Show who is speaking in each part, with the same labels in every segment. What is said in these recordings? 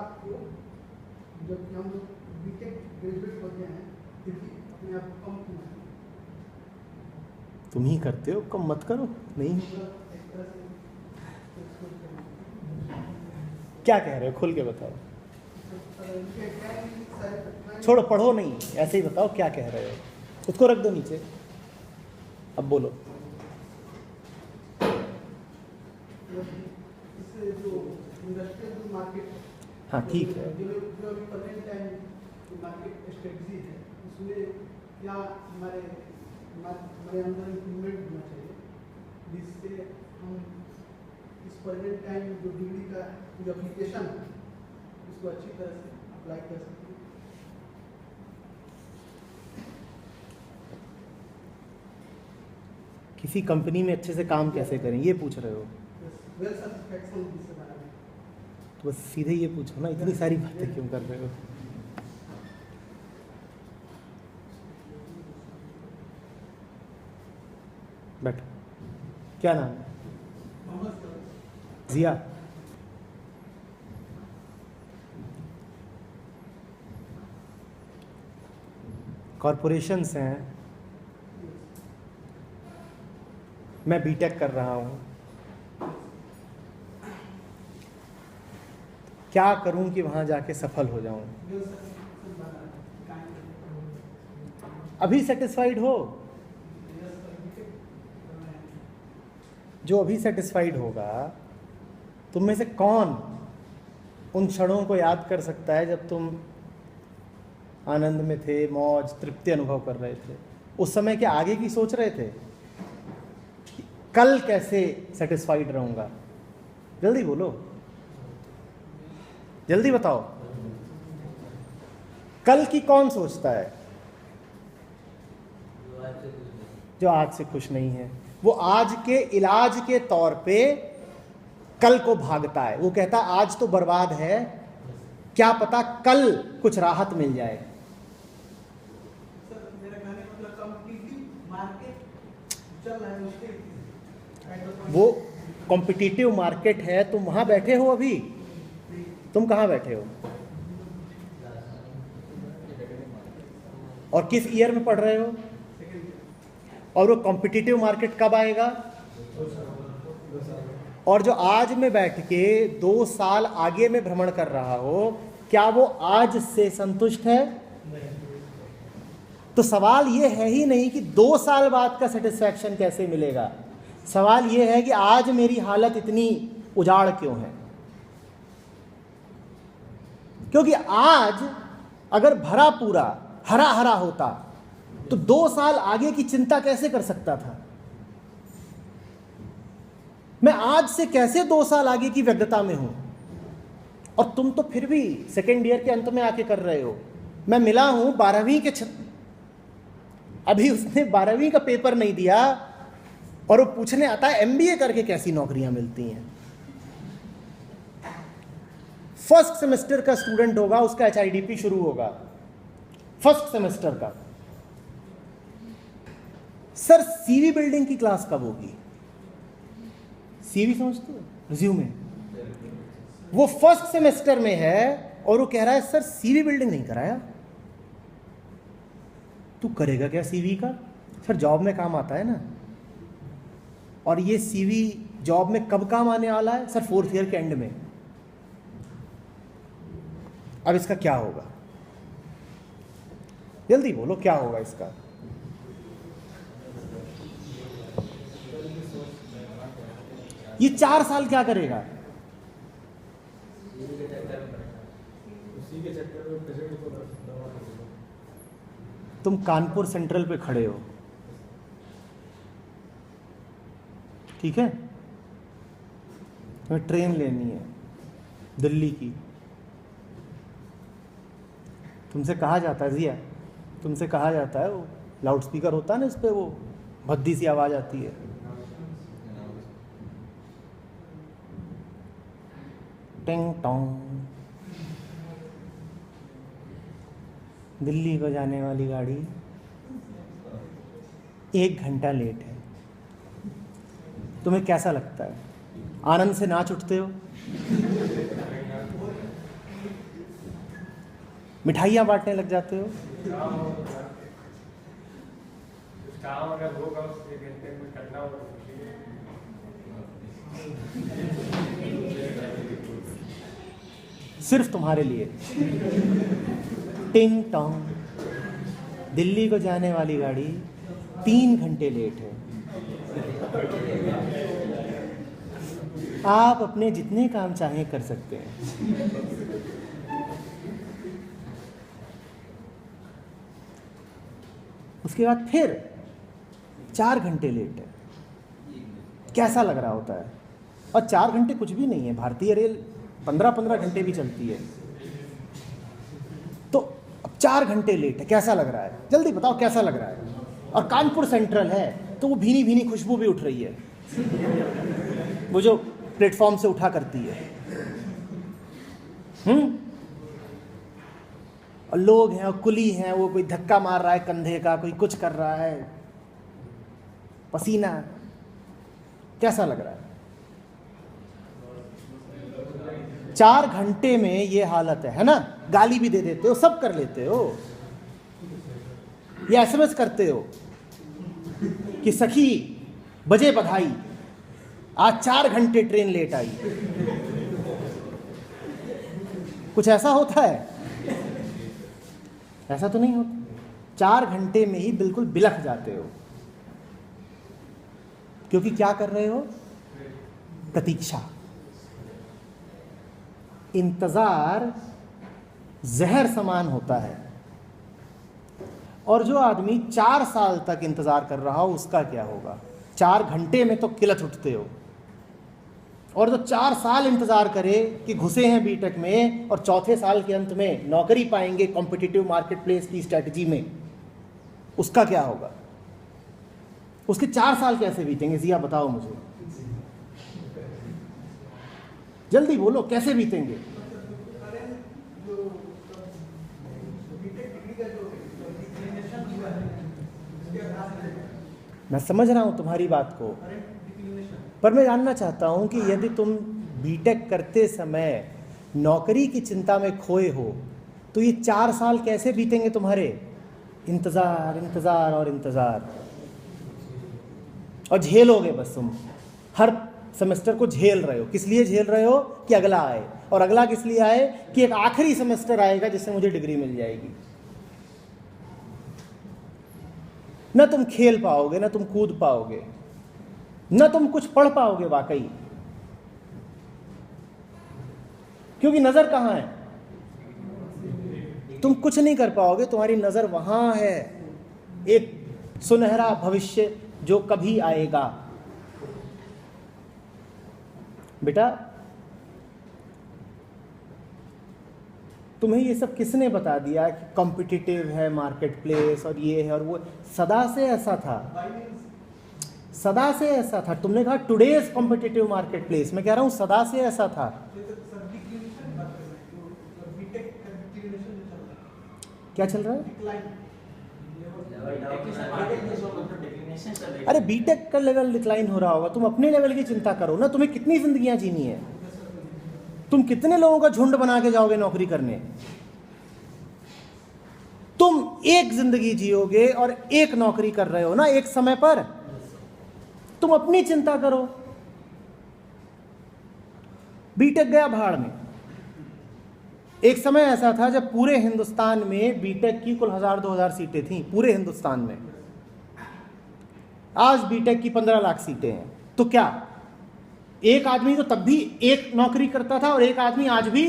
Speaker 1: आपको जब हम लोग बीटेक ग्रेजुएट होते हैं फिर भी अपने आप को कम क्यों मानते हैं?
Speaker 2: तुम ही करते हो, कम मत करो। नहीं,
Speaker 1: एक तरह से
Speaker 2: क्या कह रहे हो, खुल के बताओ।
Speaker 1: इनके क्या है कि सारे
Speaker 2: छोड़ो, पढ़ो नहीं, ऐसे ही बताओ क्या कह रहे हो। उसको रख दो नीचे, अब बोलो।
Speaker 1: इससे जो इंडस्ट्रियल मार्केट,
Speaker 2: हाँ ठीक है,
Speaker 1: जो अभी प्रेजेंट टाइम मार्केट स्ट्रेटजी है उसमें क्या हमारे अंदर इम्प्रूवमेंट होना चाहिए जिससे हम इस प्रेजेंट टाइम जो डिग्री का जो एप्लीकेशन है उसको अच्छी तरह से अप्लाई कर सकते हैं।
Speaker 2: किसी कंपनी में अच्छे से काम कैसे करें ये पूछ रहे हो?
Speaker 1: वेल सैटिस्फैक्शन जिससे बारे में
Speaker 2: तो बस सीधे ये पूछो ना, इतनी सारी बातें क्यों कर रहे हो? बैठो। क्या नाम है? जिया। कॉरपोरेशंस हैं, मैं बीटेक कर रहा हूँ, क्या करूं कि वहां जाके सफल हो जाऊं? अभी सेटिस्फाइड हो? जो अभी सेटिस्फाइड होगा, तुम में से कौन उन क्षणों को याद कर सकता है जब तुम आनंद में थे, मौज तृप्ति अनुभव कर रहे थे? उस समय के आगे की सोच रहे थे, कल कैसे सेटिस्फाइड रहूंगा? जल्दी बोलो, जल्दी बताओ। कल की कौन सोचता है? जो आज से खुश नहीं है, वो आज के इलाज के तौर पे कल को भागता है। वो कहता है आज तो बर्बाद है, क्या पता कल कुछ राहत मिल जाए।
Speaker 1: सर मेरा कहने का मतलब कॉम्पिटिटिव मार्केट चल रहा है उसके
Speaker 2: वो कॉम्पिटिटिव मार्केट है, तुम वहां बैठे हो अभी? तुम कहाँ बैठे हो और किस ईयर में पढ़ रहे हो? और वो कॉम्पिटिटिव मार्केट कब आएगा? और जो आज में बैठ के 2 साल आगे में भ्रमण कर रहा हो, क्या वो आज से संतुष्ट है? तो सवाल ये है ही नहीं कि 2 साल बाद का सेटिस्फैक्शन कैसे मिलेगा। सवाल ये है कि आज मेरी हालत इतनी उजाड़ क्यों है? क्योंकि आज अगर भरा पूरा हरा हरा होता तो 2 साल आगे की चिंता कैसे कर सकता था? मैं आज से कैसे 2 साल आगे की व्यग्रता में हूं? और तुम तो फिर भी सेकेंड ईयर के अंत में आके कर रहे हो। मैं मिला हूं 12वीं के अभी उसने 12वीं का पेपर नहीं दिया और वो पूछने आता है एमबीए करके कैसी नौकरियां मिलती हैं। फर्स्ट सेमेस्टर का स्टूडेंट होगा, उसका एचआईडीपी शुरू होगा फर्स्ट सेमेस्टर का। सर सीवी बिल्डिंग की क्लास कब होगी? सीवी समझते हो, रिज्यूमे। वो फर्स्ट सेमेस्टर में है और वो कह रहा है सर सीवी बिल्डिंग नहीं कराया। तू करेगा क्या सीवी का? सर जॉब में काम आता है ना। और ये सीवी जॉब में कब काम आने वाला है? सर 4th ईयर के एंड में। अब इसका क्या होगा? जल्दी बोलो क्या होगा इसका? ये 4 साल क्या करेगा? तुम कानपुर सेंट्रल पे खड़े हो, ठीक है? तुम्हें ट्रेन लेनी है दिल्ली की। तुमसे कहा जाता है जिया, तुमसे कहा जाता है, वो लाउड स्पीकर होता है ना, इस पे वो भद्दी सी आवाज आती है, टिंग टोंग। दिल्ली को जाने वाली गाड़ी 1 घंटा लेट है। तुम्हें कैसा लगता है? आनंद से नाच उठते हो? मिठाइयाँ बांटने लग जाते हो।
Speaker 3: काम अगर होगा उसके घंटे में करना होगा।
Speaker 2: सिर्फ तुम्हारे लिए। टिंग टोंग, दिल्ली को जाने वाली गाड़ी 3 घंटे लेट है। आप अपने जितने काम चाहें कर सकते हैं। उसके बाद फिर 4 घंटे लेट है। कैसा लग रहा होता है? और 4 घंटे कुछ भी नहीं है, भारतीय रेल 15-15 घंटे भी चलती है। तो अब 4 घंटे लेट है, कैसा लग रहा है? जल्दी बताओ कैसा लग रहा है? और कानपुर सेंट्रल है तो वो भीनी भीनी खुशबू भी उठ रही है, वो जो प्लेटफॉर्म से उठा करती है। और लोग हैं और कुली हैं, वो कोई धक्का मार रहा है कंधे का, कोई कुछ कर रहा है, पसीना। कैसा लग रहा है? 4 घंटे में ये हालत है ना? गाली भी दे देते हो, सब कर लेते हो, या एसएमएस करते हो कि सखी बजे बधाई, आज 4 घंटे ट्रेन लेट आई। कुछ ऐसा होता है? ऐसा तो नहीं होता। 4 घंटे में ही बिल्कुल बिलख जाते हो, क्योंकि क्या कर रहे हो? प्रतीक्षा। इंतजार जहर समान होता है। और जो आदमी 4 साल तक इंतजार कर रहा हो उसका क्या होगा? 4 घंटे में तो किलत उठते हो। और जो 4 साल इंतजार करे कि घुसे हैं बीटेक में और चौथे साल के अंत में नौकरी पाएंगे कॉम्पिटिटिव मार्केट प्लेस की स्ट्रैटेजी में, उसका क्या होगा? उसके 4 साल कैसे बीतेंगे? जिया बताओ मुझे, जल्दी बोलो, कैसे बीतेंगे? मैं समझ रहा हूं तुम्हारी बात को, पर मैं जानना चाहता हूं कि यदि तुम बीटेक करते समय नौकरी की चिंता में खोए हो तो ये 4 साल कैसे बीतेंगे तुम्हारे? इंतजार, इंतजार और इंतजार। और झेलोगे बस तुम, हर सेमेस्टर को झेल रहे हो। किस लिए झेल रहे हो? कि अगला आए। और अगला किस लिए आए? कि एक आखिरी सेमेस्टर आएगा जिससे मुझे डिग्री मिल जाएगी। न तुम खेल पाओगे, न तुम कूद पाओगे, न तुम कुछ पढ़ पाओगे वाकई, क्योंकि नजर कहां है? तुम कुछ नहीं कर पाओगे, तुम्हारी नजर वहां है, एक सुनहरा भविष्य जो कभी आएगा। बेटा, तुम्हें ये सब किसने बता दिया कि कॉम्पिटिटिव है मार्केट प्लेस और ये है और वो? सदा से ऐसा था, सदा से ऐसा था। तुमने कहा टुडेज कॉम्पिटिटिव मार्केट प्लेस, मैं कह रहा हूं सदा से ऐसा था। क्या चल रहा है? अरे बीटेक का लेवल डिक्लाइन हो रहा होगा, तुम अपने लेवल की चिंता करो ना। तुम्हें कितनी जिंदगियां जीनी है? तुम कितने लोगों का झुंड बना के जाओगे नौकरी करने? तुम एक जिंदगी जियोगे और एक नौकरी कर रहे हो ना एक समय पर। तुम अपनी चिंता करो। बीटेक गया भाड़ में। एक समय ऐसा था जब पूरे हिंदुस्तान में बीटेक की कुल 1000-2000 सीटें थीं, पूरे हिंदुस्तान में। आज बीटेक की 15 लाख सीटें हैं। तो क्या एक आदमी तो तब भी एक नौकरी करता था और एक आदमी आज भी?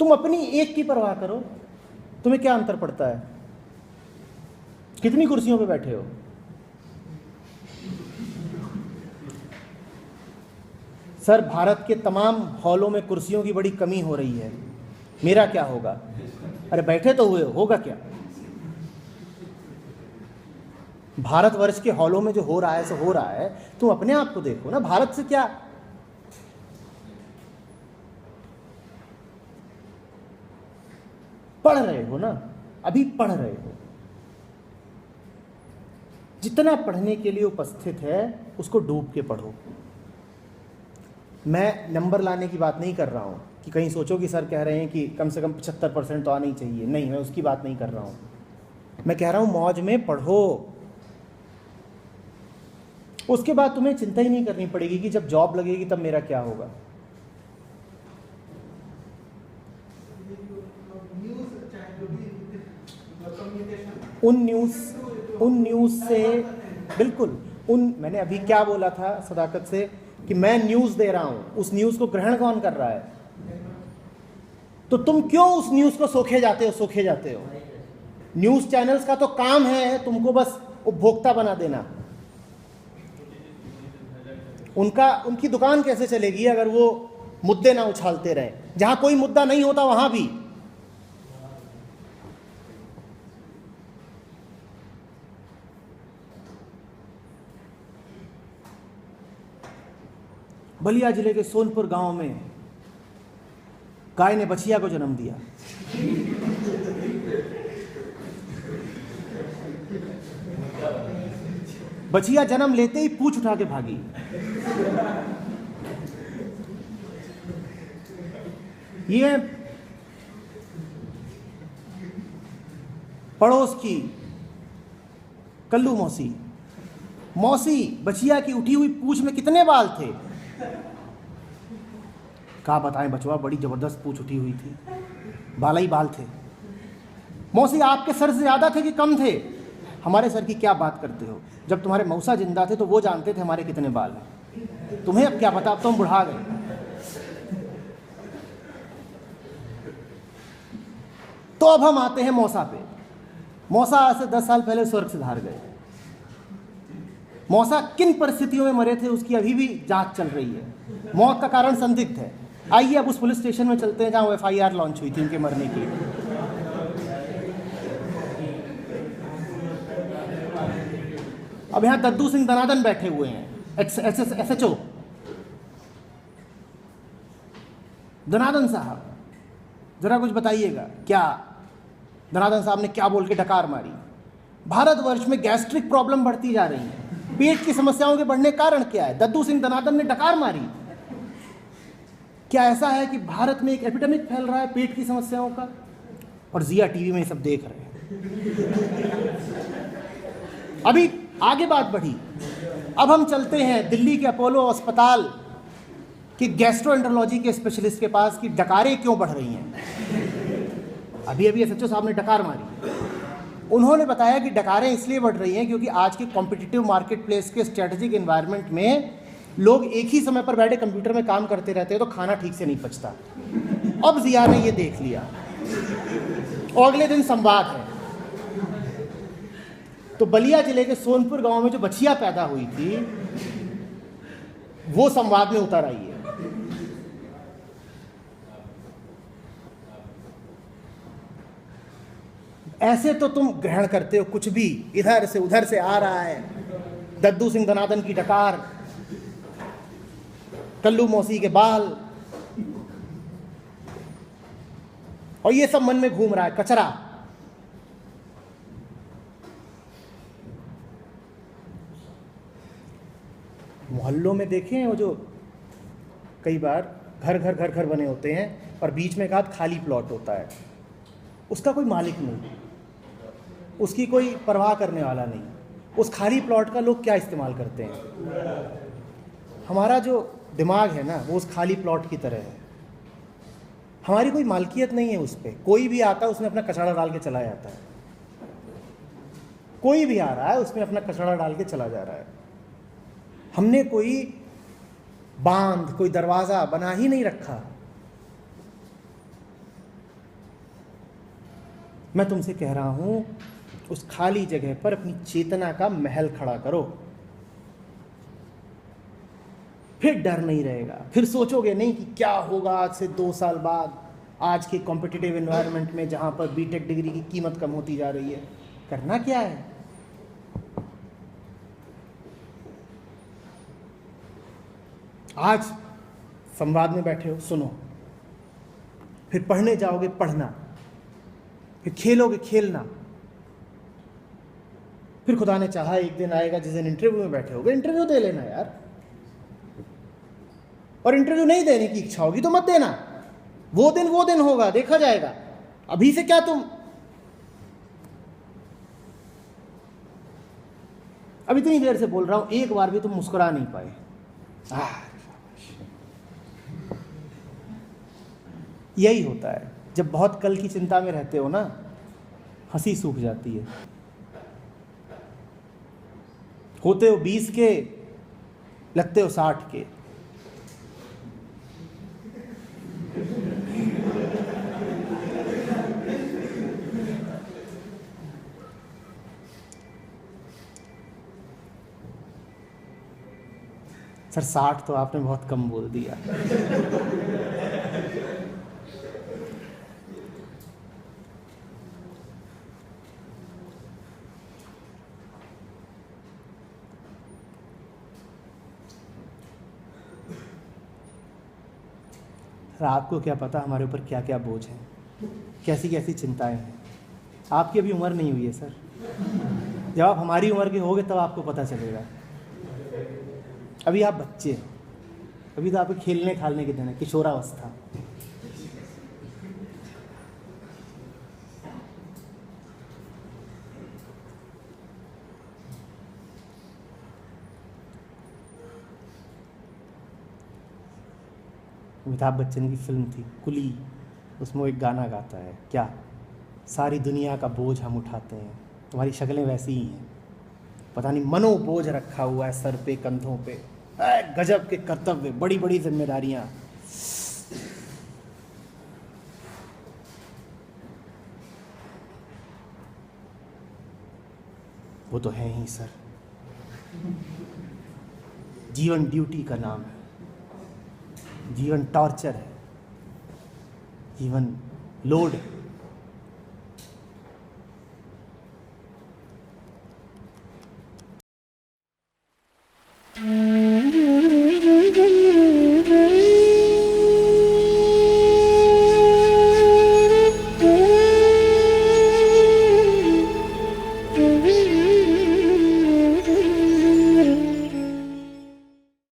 Speaker 2: तुम अपनी एक की परवाह करो। तुम्हें क्या अंतर पड़ता है? कितनी कुर्सियों पे बैठे हो? सर, भारत के तमाम हॉलों में कुर्सियों की बड़ी कमी हो रही है, मेरा क्या होगा? अरे बैठे तो हुए, होगा क्या? भारतवर्ष के हॉलों में जो हो रहा है सो हो रहा है। तुम अपने आप को देखो ना, भारत से क्या? पढ़ रहे हो ना, अभी पढ़ रहे हो। जितना पढ़ने के लिए उपस्थित है उसको डूब के पढ़ो। मैं नंबर लाने की बात नहीं कर रहा हूँ कि कहीं सोचो कि सर कह रहे हैं कि कम से कम 75% तो आना ही चाहिए, नहीं, मैं उसकी बात नहीं कर रहा हूँ। मैं कह रहा हूँ मौज में पढ़ो, उसके बाद तुम्हें चिंता ही नहीं करनी पड़ेगी कि जब जॉब लगेगी तब मेरा क्या होगा। उन न्यूज़ से बिल्कुल, मैंने अभी क्या बोला था सदाकत से कि मैं न्यूज़ दे रहा हूँ, उस न्यूज़ को ग्रहण कौन कर रहा है? तो तुम क्यों उस न्यूज़ को सोखे जाते हो? न्यूज़ चैनल्स का तो काम है तुमको बस उपभोक्ता बना देना। उनकी दुकान कैसे चलेगी अगर वो मुद्दे ना उछालते रहे? जहां कोई मुद्दा नहीं होता वहां भी बलिया जिले के सोनपुर गांव में गाय ने बछिया को जन्म दिया। बछिया जन्म लेते ही पूंछ उठा के भागी। ये पड़ोस की कल्लू मौसी बछिया की उठी हुई पूंछ में कितने बाल थे? क्या बताएं बचवा, बड़ी जबरदस्त पूंछ उठी हुई थी, बाल ही बाल थे। मौसी आपके सर से ज्यादा थे कि कम थे? हमारे सर की क्या बात करते हो? जब तुम्हारे मौसा जिंदा थे तो वो जानते थे हमारे कितने बाल हैं, तुम्हें अब क्या पता, अब तो हम बुढ़ा गए। तो अब हम आते हैं मौसा पे। मौसा आज से 10 साल पहले स्वर्ग से धार गए। मौसा किन परिस्थितियों में मरे थे उसकी अभी भी जांच चल रही है, मौत का कारण संदिग्ध है। आइए अब उस पुलिस स्टेशन में चलते हैं जहां FIR लॉन्च हुई थी उनके मरने की। अब यहां दद्दू सिंह दनादन बैठे हुए हैं, SHO दनादन साहब, जरा कुछ बताइएगा, क्या दनादन साहब ने क्या बोल के डकार मारी? भारतवर्ष में गैस्ट्रिक प्रॉब्लम बढ़ती जा रही है, पेट की समस्याओं के बढ़ने का कारण क्या है? दद्दू सिंह दनादन ने डकार मारी। क्या ऐसा है कि भारत में एक एपिडेमिक फैल रहा है पेट की समस्याओं का? और जिया टीवी में ये सब देख रहे हैं। अभी आगे बात बढ़ी, अब हम चलते हैं दिल्ली के अपोलो अस्पताल के गैस्ट्रोएंटरोलॉजी के स्पेशलिस्ट के पास कि डकारें क्यों बढ़ रही हैं। अभी SHO साहब ने डकार मारी। उन्होंने बताया कि डकारें इसलिए बढ़ रही हैं क्योंकि आज के कॉम्पिटिटिव मार्केट प्लेस के स्ट्रेटेजिक एनवायरनमेंट में लोग एक ही समय पर बैठे कंप्यूटर में काम करते रहते हैं तो खाना ठीक से नहीं पचता। अब जिया ने ये देख लिया और अगले दिन संवाद है। तो बलिया जिले के सोनपुर गांव में जो बछिया पैदा हुई थी वो संवाद में उतर आई है। ऐसे तो तुम ग्रहण करते हो कुछ भी, इधर से उधर से आ रहा है, दद्दू सिंह दनादन की डकार, कल्लू मौसी के बाल, और ये सब मन में घूम रहा है कचरा। मोहल्लों में देखें वो जो कई बार घर बने होते हैं और बीच में एक आध खाली प्लॉट होता है, उसका कोई मालिक नहीं, उसकी कोई परवाह करने वाला नहीं। उस खाली प्लॉट का लोग क्या इस्तेमाल करते हैं? हमारा जो दिमाग है ना वो उस खाली प्लॉट की तरह है, हमारी कोई मालकियत नहीं है उस पर। कोई भी आता है उसमें अपना कचरा डाल के चला जाता है, कोई भी आ रहा है उसमें अपना कचरा डाल के चला जा रहा है। हमने कोई बांध, कोई दरवाजा बना ही नहीं रखा। मैं तुमसे कह रहा हूं उस खाली जगह पर अपनी चेतना का महल खड़ा करो, फिर डर नहीं रहेगा, फिर सोचोगे नहीं कि क्या होगा आज से 2 साल बाद, आज के कॉम्पिटिटिव एनवायरनमेंट में जहां पर बीटेक डिग्री की कीमत कम होती जा रही है। करना क्या है? आज संवाद में बैठे हो, सुनो, फिर पढ़ने जाओगे, पढ़ना, फिर खेलोगे, खेलना, फिर खुदा ने चाहा एक दिन आएगा जिस दिन इंटरव्यू में बैठे होगे, इंटरव्यू दे लेना यार। और इंटरव्यू नहीं देने की इच्छा होगी तो मत देना, वो दिन होगा, देखा जाएगा। अभी से क्या तुम अब इतनी देर से बोल रहा हूं, एक बार भी तुम मुस्कुरा नहीं पाए। यही होता है जब बहुत कल की चिंता में रहते हो ना, हंसी सूख जाती है। होते हो 20 के, लगते हो 60 के। सर 60 तो आपने बहुत कम बोल दिया। सर आपको क्या पता हमारे ऊपर क्या क्या बोझ है, कैसी कैसी चिंताएं हैं। आपकी अभी उम्र नहीं हुई है सर, जब आप हमारी उम्र के होगे तब आपको पता चलेगा। अभी आप बच्चे हैं, अभी तो आपके खेलने खालने के दिन है, किशोरावस्था। अमिताभ बच्चन की फिल्म थी कुली, उसमें वो एक गाना गाता है, क्या सारी दुनिया का बोझ हम उठाते हैं, तुम्हारी शक्लें वैसी ही हैं, पता नहीं मनो बोझ रखा हुआ है सर पे, कंधों पे, गजब के कर्तव्य, बड़ी बड़ी जिम्मेदारियां। वो तो है ही सर, जीवन ड्यूटी का नाम है, जीवन टॉर्चर है, जीवन लोड है।